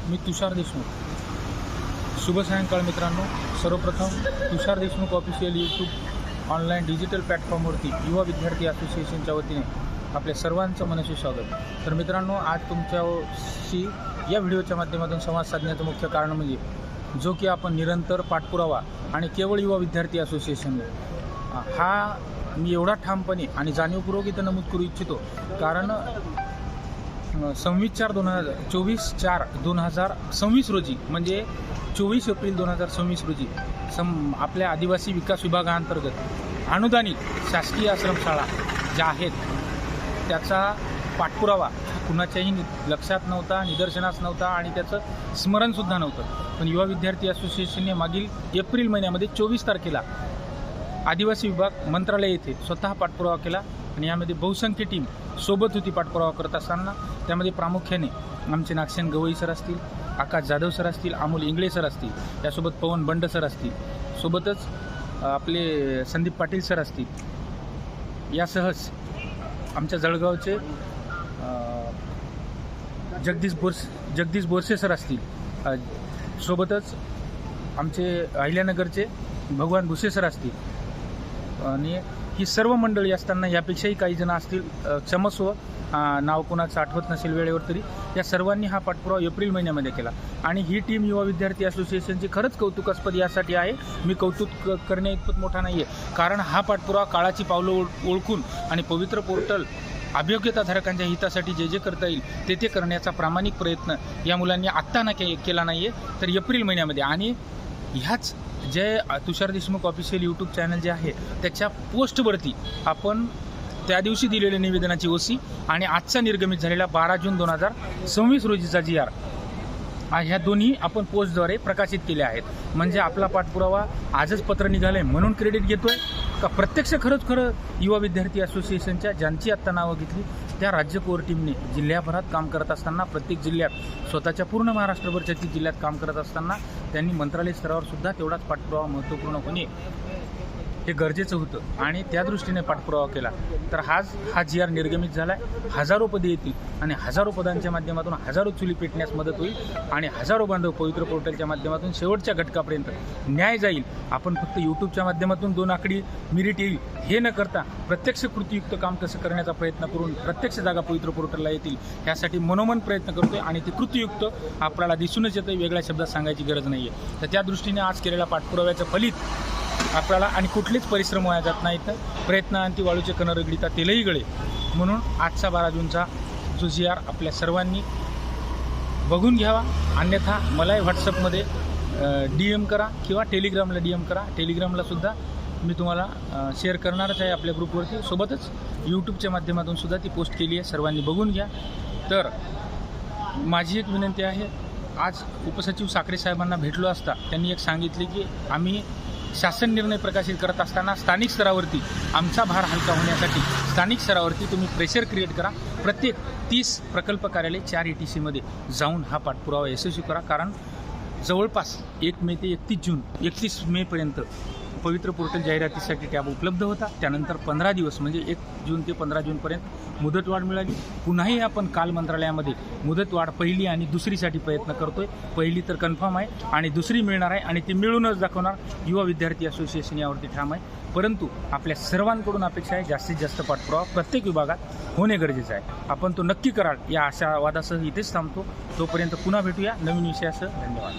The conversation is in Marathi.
मी तुषार देशमुख. शुभ सायंकाळ मित्रांनो. सर्वप्रथम Tushar Deshmukh official YouTube online digital प्लॅटफॉर्मवरती युवा विद्यार्थी असोसिएशनच्या वतीने आपल्या सर्वांचं मनस्वी स्वागत. तर मित्रांनो, आज तुमच्याशी या व्हिडिओच्या माध्यमातून संवाद साधण्याचं मुख्य कारण म्हणजे जो की आपण निरंतर पाठपुरावा आणि केवळ युवा विद्यार्थी असोसिएशन हा मी एवढा ठामपणे आणि जाणीवपूर्वक इथं नमूद करू इच्छितो, कारण 24/4/2026 रोजी म्हणजे 24 एप्रिल 2026 रोजी आपल्या आदिवासी विकास विभागाअंतर्गत अनुदानित शासकीय आश्रमशाळा ज्या आहेत त्याचा पाठपुरावा कुणाच्याही लक्षात नव्हता, निदर्शनास नव्हता आणि त्याचं स्मरणसुद्धा नव्हतं. पण युवा विद्यार्थी असोसिएशनने मागील एप्रिल महिन्यामध्ये 24 तारखेला आदिवासी विभाग मंत्रालय येथे स्वतः पाठपुरावा केला आणि यामध्ये बहुसंख्य टीम सोबत होती पाठपुरावा करत असताना. त्यामध्ये प्रामुख्याने आमचे नागसेन गवई सर असतील, आकाश जाधव सर असतील, अमोल इंगळे सर असतील, त्यासोबत पवन बंड सर असतील, सोबतच आपले संदीप पाटील सर असतील, यासहच आमच्या जळगावचे जगदीश बोरसे सर असतील, सोबतच आमचे अहिल्यानगरचे भगवान भुसे सर असतील आणि ही सर्व मंडळी असताना यापेक्षाही काही जण असतील, क्षमस्व नाव कोणाचं आठवत नसेल वेळेवर, तरी या सर्वांनी हा पाठपुरावा एप्रिल महिन्यामध्ये केला. आणि ही टीम युवा विद्यार्थी असोसिएशनची खरंच कौतुकास्पद यासाठी आहे. मी कौतुक करण्या इतपत मोठा नाही आहे, कारण हा पाठपुरावा काळाची पावलं ओळखून आणि पवित्र पोर्टल अभियोग्यताधारकांच्या हितासाठी जे जे करता येईल ते करण्याचा प्रामाणिक प्रयत्न या मुलांनी आत्ता केला नाही आहे, तर एप्रिल महिन्यामध्ये. आणि ह्याच जे तुषार देशमुख ऑफिशियल यूट्यूब चॅनल जे आहे त्याच्या पोस्टवरती आपण त्या दिवशी दिलेल्या निवेदनाची ओसी आणि आजचा निर्गमित झालेला 12 जून 2026 रोजीचा GR ह्या दोन्ही आपण पोस्टद्वारे प्रकाशित केले आहेत. म्हणजे आपला पाठपुरावा आजच पत्र निघालं आहे म्हणून क्रेडिट घेतोय का प्रत्यक्ष खरं युवा विद्यार्थी असोसिएशनच्या ज्यांची आत्ता नावं घेतली त्या राज्य कोर टीमने जिल्ह्याभरात काम करत असताना, प्रत्येक जिल्ह्यात स्वतःच्या पूर्ण महाराष्ट्रभर 36 जिल्ह्यात काम करत असताना त्यांनी मंत्रालय स्तरावर सुद्धा तेवढाच पाठपुरावा महत्त्वपूर्ण होणे हे गरजेचं होतं आणि त्या दृष्टीने पाठपुरावा केला. तर हा GR निर्गमित झाला आहे. हजारो पदे येतील आणि हजारो पदांच्या माध्यमातून हजारो चुली पेटण्यास मदत होईल आणि हजारो बांधव पवित्र पोर्टलच्या माध्यमातून शेवटच्या घटकापर्यंत न्याय जाईल. आपण फक्त यूट्यूबच्या माध्यमातून 2 आकडी मिरिट येईल हे न करता प्रत्यक्ष कृतीयुक्त काम कसं करण्याचा प्रयत्न करून प्रत्यक्ष जागा पवित्र पोर्टलला येतील यासाठी मनोमन प्रयत्न करतोय आणि ते कृतीयुक्त आपल्याला दिसूनच येतं, वेगळ्या शब्दात सांगायची गरज नाही आहे. तर त्या दृष्टीने आज केलेल्या पाठपुराव्याचं फलित आपल्याला आणि कुठलेच परिश्रम वाया जात नाहीत. प्रयत्न आणि ती वाळूचे कण रगडीता तेलही गळे. म्हणून आजचा 12 जूनचा जो GR आपल्या सर्वांनी बघून घ्यावा. अन्यथा मलाही व्हॉट्सअपमध्ये DM करा किंवा टेलिग्रामला DM करा. टेलिग्रामला सुद्धा मी तुम्हाला शेअर करणारच आहे आपल्या ग्रुपवरती. सोबतच यूट्यूबच्या माध्यमातून सुद्धा ती पोस्ट केली आहे, सर्वांनी बघून घ्या. तर माझी एक विनंती आहे, आज उपसचिव साखरे साहेबांना भेटलो असता त्यांनी एक सांगितले की आम्ही शासन निर्णय प्रकाशित करत असताना स्थानिक स्तरावरती आमचा भार हलका होण्यासाठी स्थानिक स्तरावरती तुम्ही प्रेशर क्रिएट करा. प्रत्येक 30 प्रकल्प कार्यालय 4 ETCमध्ये जाऊन हा पाठपुरावा यशस्वी करा. कारण जवळपास 1 मे ते 31 मेपर्यंत पवित्र पोर्टल जाहिरातीसाठी टॅब उपलब्ध होता. त्यानंतर 15 दिवस म्हणजे 1 जून ते 15 जूनपर्यंत मुदतवाढ मिळाली. पुन्हाही आपण काल मंत्रालयामध्ये मुदतवाढ पहिली आणि दुसरीसाठी प्रयत्न करतोय. पहिली तर कन्फर्म आहे आणि दुसरी मिळणार आहे आणि ती मिळूनच दाखवणार. युवा विद्यार्थी असोसिएशन यावरती ठाम आहे. परंतु आपल्या सर्वांकडून अपेक्षा आहे जास्तीत जास्त पाठपुरावा प्रत्येक विभागात होणे गरजेचं आहे. आपण तो नक्की कराल या आशावादासह इथेच थांबतो. तोपर्यंत पुन्हा भेटूया नवीन विषयासह. धन्यवाद.